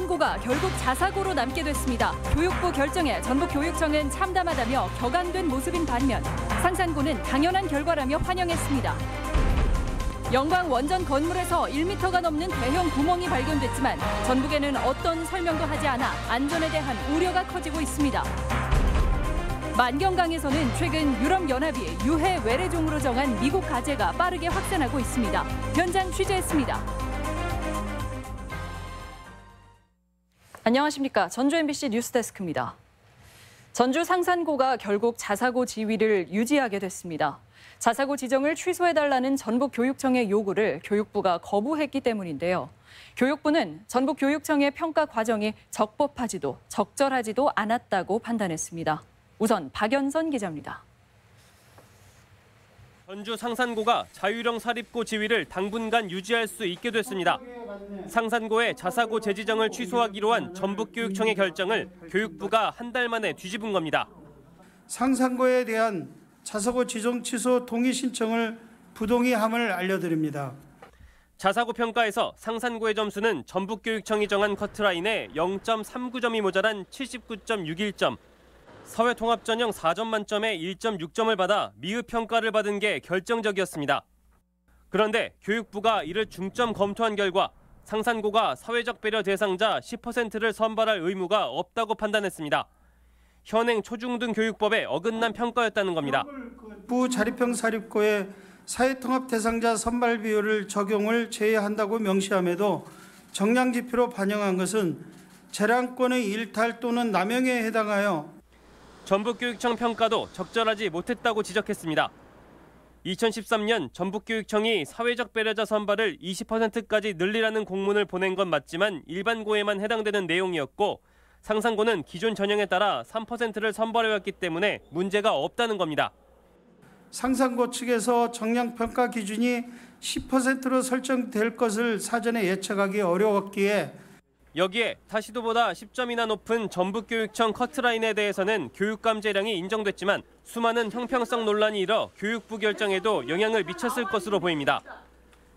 상산고가 결국 자사고로 남게 됐습니다. 교육부 결정에 전북교육청은 참담하다며 격앙된 모습인 반면 상산고는 당연한 결과라며 환영했습니다. 영광 원전 건물에서 1m가 넘는 대형 구멍이 발견됐지만 전북에는 어떤 설명도 하지 않아 안전에 대한 우려가 커지고 있습니다. 만경강에서는 최근 유럽연합이 유해 외래종으로 정한 미국 가재가 빠르게 확산하고 있습니다. 현장 취재했습니다. 안녕하십니까. 전주 MBC 뉴스데스크입니다. 전주 상산고가 결국 자사고 지위를 유지하게 됐습니다. 자사고 지정을 취소해달라는 전북교육청의 요구를 교육부가 거부했기 때문인데요. 교육부는 전북교육청의 평가 과정이 적법하지도 적절하지도 않았다고 판단했습니다. 우선 박연선 기자입니다. 전주 상산고가 자율형 사립고 지위를 당분간 유지할 수 있게 됐습니다. 상산고의 자사고 재지정을 취소하기로 한 전북교육청의 결정을 교육부가 한 달 만에 뒤집은 겁니다. 상산고에 대한 자사고 지정 취소 동의 신청을 부동의함을 알려드립니다. 자사고 평가에서 상산고의 점수는 전북교육청이 정한 커트라인에 0.39점이 모자란 79.61점, 사회통합전형 4점 만점에 1.6점을 받아 미흡 평가를 받은 게 결정적이었습니다. 그런데 교육부가 이를 중점 검토한 결과 상산고가 사회적 배려 대상자 10%를 선발할 의무가 없다고 판단했습니다. 현행 초중등 교육법에 어긋난 평가였다는 겁니다. 부 자립형 사립고의 사회통합 대상자 선발 비율을 적용을 제외한다고 명시함에도 정량지표로 반영한 것은 재량권의 일탈 또는 남용에 해당하여 전북교육청 평가도 적절하지 못했다고 지적했습니다. 2013년 전북교육청이 사회적 배려자 선발을 20%까지 늘리라는 공문을 보낸 건 맞지만 일반고에만 해당되는 내용이었고 상산고는 기존 전형에 따라 3%를 선발해왔기 때문에 문제가 없다는 겁니다. 상산고 측에서 정량평가 기준이 10%로 설정될 것을 사전에 예측하기 어려웠기에 여기에 타시도보다 10점이나 높은 전북교육청 커트라인에 대해서는 교육감재량이 인정됐지만 수많은 형평성 논란이 일어 교육부 결정에도 영향을 미쳤을 것으로 보입니다.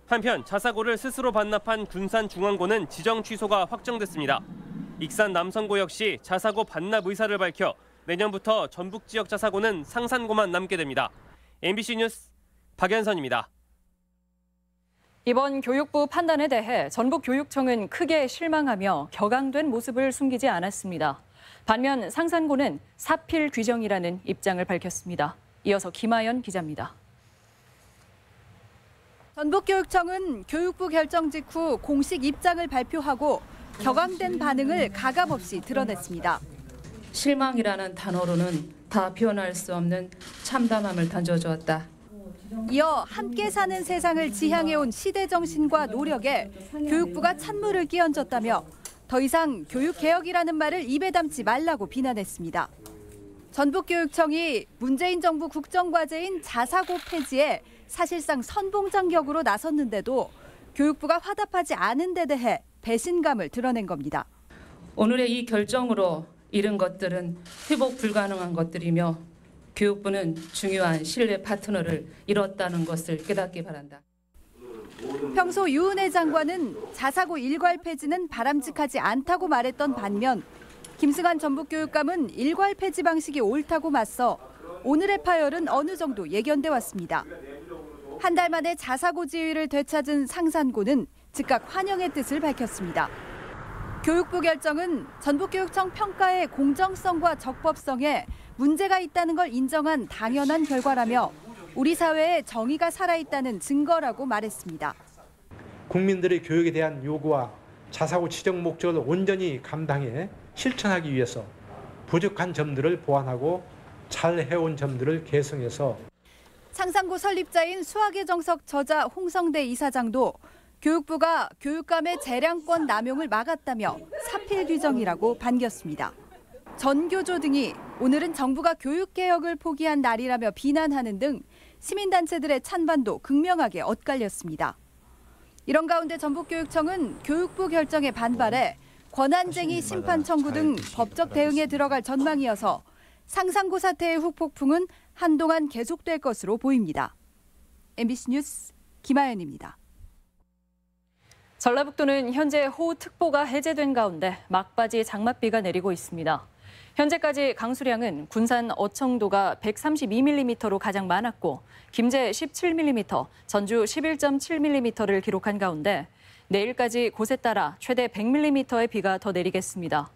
한편 자사고를 스스로 반납한 군산중앙고는 지정 취소가 확정됐습니다. 익산 남성고 역시 자사고 반납 의사를 밝혀 내년부터 전북 지역 자사고는 상산고만 남게 됩니다. MBC 뉴스 박연선입니다. 이번 교육부 판단에 대해 전북교육청은 크게 실망하며 격앙된 모습을 숨기지 않았습니다. 반면 상산고는 사필 규정이라는 입장을 밝혔습니다. 이어서 김아연 기자입니다. 전북교육청은 교육부 결정 직후 공식 입장을 발표하고 격앙된 반응을 가감없이 드러냈습니다. 실망이라는 단어로는 다 표현할 수 없는 참담함을 던져주었다. 이어 함께 사는 세상을 지향해온 시대 정신과 노력에 교육부가 찬물을 끼얹었다며 더 이상 교육개혁이라는 말을 입에 담지 말라고 비난했습니다. 전북교육청이 문재인 정부 국정과제인 자사고 폐지에 사실상 선봉장격으로 나섰는데도 교육부가 화답하지 않은 데 대해 배신감을 드러낸 겁니다. 오늘의 이 결정으로 이른 것들은 회복 불가능한 것들이며 교육부는 중요한 신뢰 파트너를 잃었다는 것을 깨닫기 바란다. 평소 유은혜 장관은 자사고 일괄 폐지는 바람직하지 않다고 말했던 반면 김승환 전북교육감은 일괄 폐지 방식이 옳다고 맞서 오늘의 파열은 어느 정도 예견돼 왔습니다. 한 달 만에 자사고 지위를 되찾은 상산고는 즉각 환영의 뜻을 밝혔습니다. 교육부 결정은 전북교육청 평가의 공정성과 적법성에 문제가 있다는 걸 인정한 당연한 결과라며 우리 사회에 정의가 살아있다는 증거라고 말했습니다. 국민들의 교육에 대한 요구와 자사고 지정 목적을 온전히 감당해 실천하기 위해서 부족한 점들을 보완하고 잘 해온 점들을 개선해서 상산고 설립자인 수학의 정석 저자 홍성대 이사장도 교육부가 교육감의 재량권 남용을 막았다며 사필 규정이라고 반겼습니다. 전교조 등이 오늘은 정부가 교육개혁을 포기한 날이라며 비난하는 등 시민단체들의 찬반도 극명하게 엇갈렸습니다. 이런 가운데 전북교육청은 교육부 결정에 반발해 권한쟁의 심판 청구 등 법적 대응에 들어갈 전망이어서 상산고 사태의 후폭풍은 한동안 계속될 것으로 보입니다. MBC 뉴스 김아연입니다. 전라북도는 현재 호우특보가 해제된 가운데 막바지 장맛비가 내리고 있습니다. 현재까지 강수량은 군산 어청도가 132mm로 가장 많았고 김제 17mm, 전주 11.7mm를 기록한 가운데 내일까지 곳에 따라 최대 100mm의 비가 더 내리겠습니다.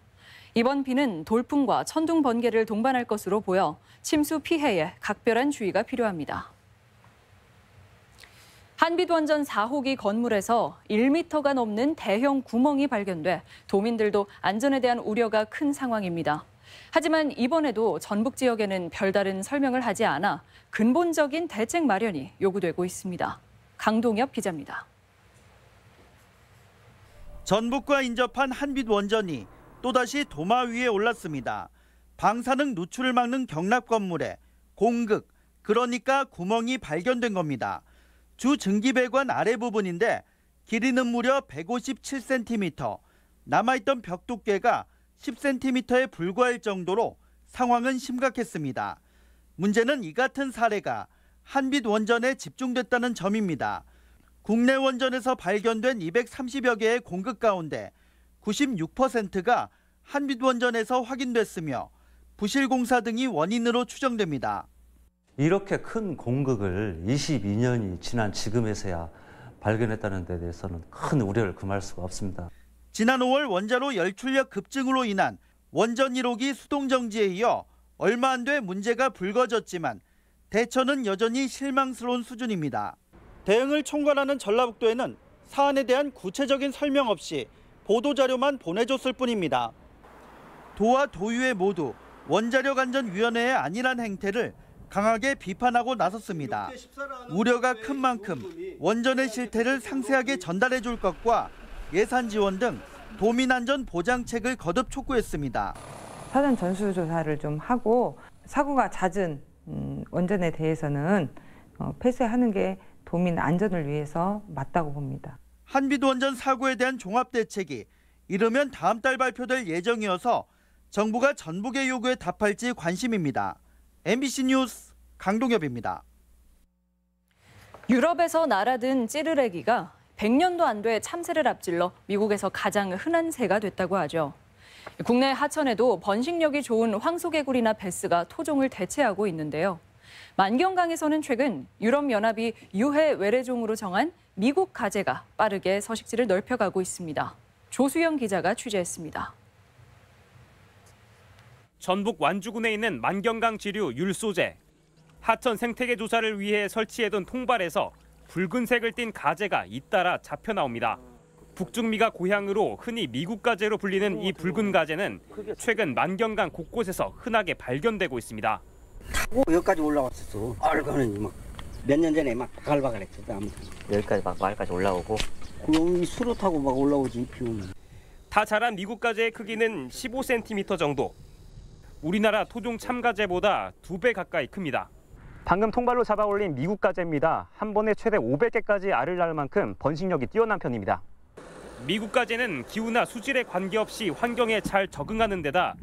이번 비는 돌풍과 천둥 번개를 동반할 것으로 보여 침수 피해에 각별한 주의가 필요합니다. 한빛원전 4호기 건물에서 1m가 넘는 대형 구멍이 발견돼 도민들도 안전에 대한 우려가 큰 상황입니다. 하지만 이번에도 전북 지역에는 별다른 설명을 하지 않아 근본적인 대책 마련이 요구되고 있습니다. 강동엽 기자입니다. 전북과 인접한 한빛원전이 또다시 도마 위에 올랐습니다. 방사능 누출을 막는 경납 건물에 공극, 그러니까 구멍이 발견된 겁니다. 주 증기배관 아래 부분인데 길이는 무려 157cm, 남아있던 벽 두께가 10cm에 불과할 정도로 상황은 심각했습니다. 문제는 이 같은 사례가 한빛원전에 집중됐다는 점입니다. 국내 원전에서 발견된 230여 개의 공극 가운데 96%가 한빛원전에서 확인됐으며 부실공사 등이 원인으로 추정됩니다. 이렇게 큰 공극을 22년이 지난 지금에서야 발견했다는 데 대해서는 큰 우려를 금할 수가 없습니다. 지난 5월 원자로 열출력 급증으로 인한 원전 1호기 수동정지에 이어 얼마 안 돼 문제가 불거졌지만 대처는 여전히 실망스러운 수준입니다. 대응을 총괄하는 전라북도에는 사안에 대한 구체적인 설명 없이 보도자료만 보내줬을 뿐입니다. 도와 도의회 모두 원자력안전위원회의 안일한 행태를 강하게 비판하고 나섰습니다. 우려가 큰 만큼 원전의 실태를 상세하게 전달해 줄 것과 예산 지원 등 도민 안전 보장책을 거듭 촉구했습니다. 사전 전수조사를 좀 하고 사고가 잦은 원전에 대해서는 폐쇄하는 게 도민 안전을 위해서 맞다고 봅니다. 한빛원전 사고에 대한 종합대책이 이르면 다음 달 발표될 예정이어서 정부가 전북의 요구에 답할지 관심입니다. MBC 뉴스 강동엽입니다. 유럽에서 날아든 찌르레기가 100년도 안 돼 참새를 앞질러 미국에서 가장 흔한 새가 됐다고 하죠. 국내 하천에도 번식력이 좋은 황소개구리나 베스가 토종을 대체하고 있는데요. 만경강에서는 최근 유럽연합이 유해 외래종으로 정한 미국 가재가 빠르게 서식지를 넓혀가고 있습니다. 조수영 기자가 취재했습니다. 전북 완주군에 있는 만경강 지류 율소재. 하천 생태계 조사를 위해 설치해둔 통발에서 붉은색을 띤 가재가 잇따라 잡혀 나옵니다. 북중미가 고향으로 흔히 미국 가재로 불리는 이 붉은 가재는 최근 만경강 곳곳에서 흔하게 발견되고 있습니다. 타고 여기까지 올라왔었어. 알가는 막 몇 년 전에 막 바글바글했어. 아무튼 여기까지 막 마을까지 올라오고. 그럼 수로 타고 막 올라오지 비 오면. 다 자란 미국 가재의 크기는 15cm 정도. 우리나라 토종 참가재보다 2배 가까이 큽니다. 방금 통발로 잡아 올린 미국 가재입니다. 한 번에 최대 500개까지 알을 낳을 만큼 번식력이 뛰어난 편입니다. 미국 가재는 기후나 수질에 관계없이 환경에 잘 적응하는 데다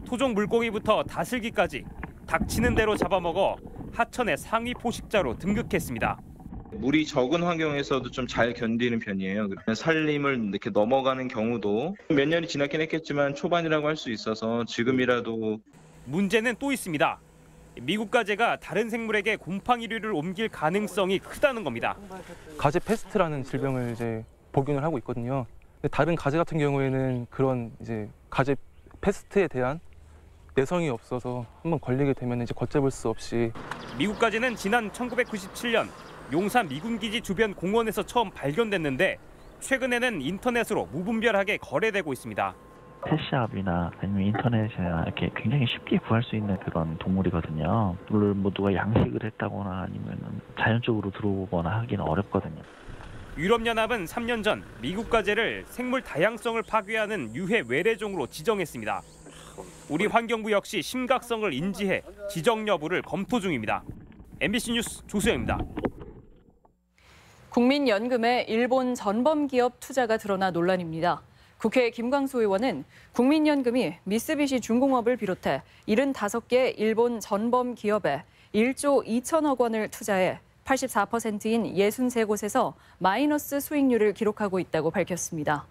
토종 물고기부터 다슬기까지 닥치는 대로 잡아먹어 하천의 상위 포식자로 등극했습니다. 물이 적은 환경에서도 좀 잘 견디는 편이에요. 산림을 이렇게 넘어가는 경우도 몇 년이 지났긴 했겠지만 초반이라고 할 수 있어서 지금이라도. 문제는 또 있습니다. 미국 가재가 다른 생물에게 곰팡이류를 옮길 가능성이 크다는 겁니다. 가재 패스트라는 질병을 이제 복용을 하고 있거든요. 근데 다른 가재 같은 경우에는 그런 이제 가재 패스트에 대한 내성이 없어서 한번 걸리게 되면 이제 걷잡을 수 없이. 미국 가재는 지난 1997년 용산 미군기지 주변 공원에서 처음 발견됐는데 최근에는 인터넷으로 무분별하게 거래되고 있습니다. 펫샵이나 아니면 인터넷이나 이렇게 굉장히 쉽게 구할 수 있는 그런 동물이거든요. 물론 뭐 누가 양식을 했다거나 아니면 자연적으로 들어오거나 하기는 어렵거든요. 유럽연합은 3년 전 미국 가재를 생물 다양성을 파괴하는 유해 외래종으로 지정했습니다. 우리 환경부 역시 심각성을 인지해 지정 여부를 검토 중입니다. MBC 뉴스 조수영입니다. 국민연금에 일본 전범기업 투자가 드러나 논란입니다. 국회 김광수 의원은 국민연금이 미쓰비시 중공업을 비롯해 75개 일본 전범 기업에 1조 2천억 원을 투자해 84%인 63곳에서 마이너스 수익률을 기록하고 있다고 밝혔습니다.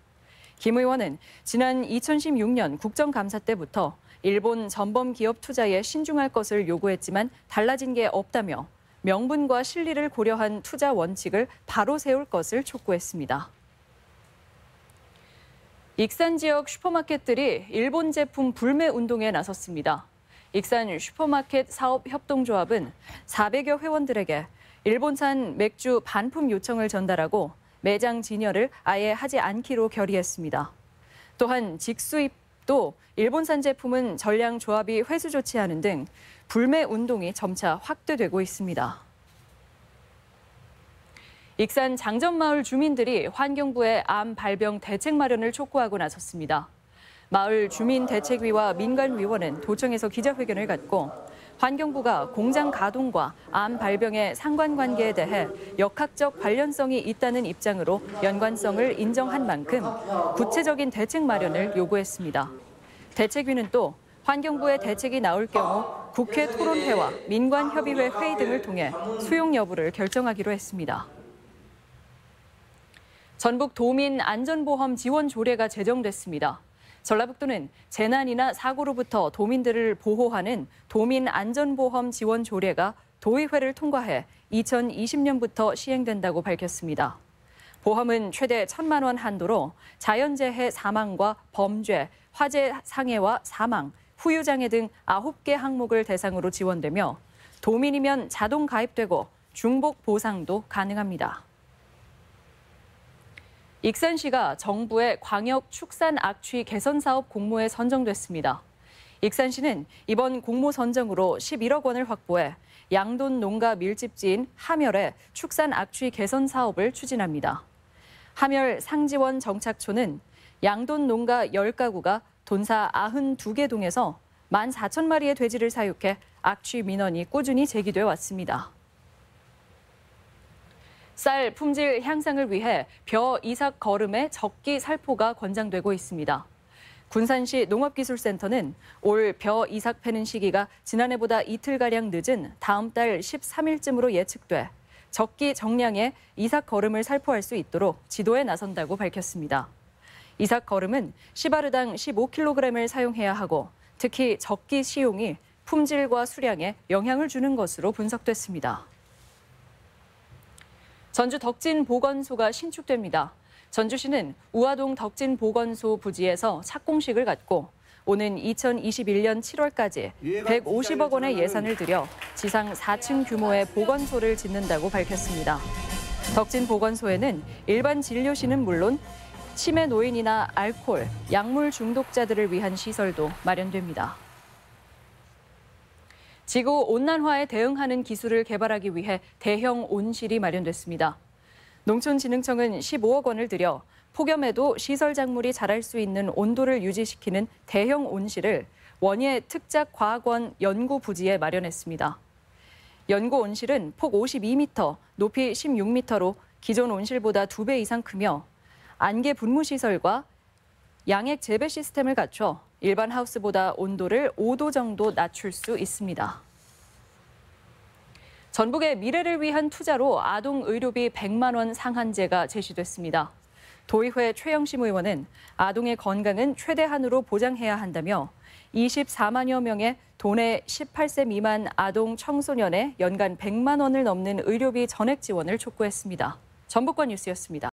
김 의원은 지난 2016년 국정감사 때부터 일본 전범 기업 투자에 신중할 것을 요구했지만 달라진 게 없다며 명분과 실리를 고려한 투자 원칙을 바로 세울 것을 촉구했습니다. 익산 지역 슈퍼마켓들이 일본 제품 불매 운동에 나섰습니다. 익산 슈퍼마켓 사업협동조합은 400여 회원들에게 일본산 맥주 반품 요청을 전달하고 매장 진열을 아예 하지 않기로 결의했습니다. 또한 직수입도 일본산 제품은 전량 조합이 회수 조치하는 등 불매 운동이 점차 확대되고 있습니다. 익산 장전마을 주민들이 환경부의 암 발병 대책 마련을 촉구하고 나섰습니다. 마을 주민대책위와 민간위원은 도청에서 기자회견을 갖고 환경부가 공장 가동과 암 발병의 상관관계에 대해 역학적 관련성이 있다는 입장으로 연관성을 인정한 만큼 구체적인 대책 마련을 요구했습니다. 대책위는 또 환경부의 대책이 나올 경우 국회 토론회와 민관협의회 회의 등을 통해 수용 여부를 결정하기로 했습니다. 전북 도민 안전보험 지원 조례가 제정됐습니다. 전라북도는 재난이나 사고로부터 도민들을 보호하는 도민 안전보험 지원 조례가 도의회를 통과해 2020년부터 시행된다고 밝혔습니다. 보험은 최대 1,000만 원 한도로 자연재해 사망과 범죄, 화재 상해와 사망, 후유장애 등 9개 항목을 대상으로 지원되며 도민이면 자동 가입되고 중복 보상도 가능합니다. 익산시가 정부의 광역 축산 악취 개선 사업 공모에 선정됐습니다. 익산시는 이번 공모 선정으로 11억 원을 확보해 양돈 농가 밀집지인 하멸의 축산 악취 개선 사업을 추진합니다. 하멸 상지원 정착초는 양돈 농가 10가구가 돈사 92개 동에서 14,000마리의 돼지를 사육해 악취 민원이 꾸준히 제기돼 왔습니다. 쌀 품질 향상을 위해 벼 이삭 거름의 적기 살포가 권장되고 있습니다. 군산시 농업기술센터는 올 벼 이삭 패는 시기가 지난해보다 이틀가량 늦은 다음 달 13일쯤으로 예측돼 적기 정량의 이삭 거름을 살포할 수 있도록 지도에 나선다고 밝혔습니다. 이삭 거름은 시바르당 15kg을 사용해야 하고 특히 적기 시용이 품질과 수량에 영향을 주는 것으로 분석됐습니다. 전주 덕진보건소가 신축됩니다. 전주시는 우아동 덕진보건소 부지에서 착공식을 갖고 오는 2021년 7월까지 150억 원의 예산을 들여 지상 4층 규모의 보건소를 짓는다고 밝혔습니다. 덕진보건소에는 일반 진료실은 물론 치매 노인이나 알코올, 약물 중독자들을 위한 시설도 마련됩니다. 지구 온난화에 대응하는 기술을 개발하기 위해 대형 온실이 마련됐습니다. 농촌진흥청은 15억 원을 들여 폭염에도 시설 작물이 자랄 수 있는 온도를 유지시키는 대형 온실을 원예 특작과학원 연구 부지에 마련했습니다. 연구 온실은 폭 52m, 높이 16m로 기존 온실보다 2배 이상 크며 안개 분무 시설과 양액 재배 시스템을 갖춰 일반 하우스보다 온도를 5도 정도 낮출 수 있습니다. 전북의 미래를 위한 투자로 아동 의료비 100만 원 상한제가 제시됐습니다. 도의회 최영심 의원은 아동의 건강은 최대한으로 보장해야 한다며 24만여 명의 도내 18세 미만 아동 청소년의 연간 100만 원을 넘는 의료비 전액 지원을 촉구했습니다. 전북권 뉴스였습니다.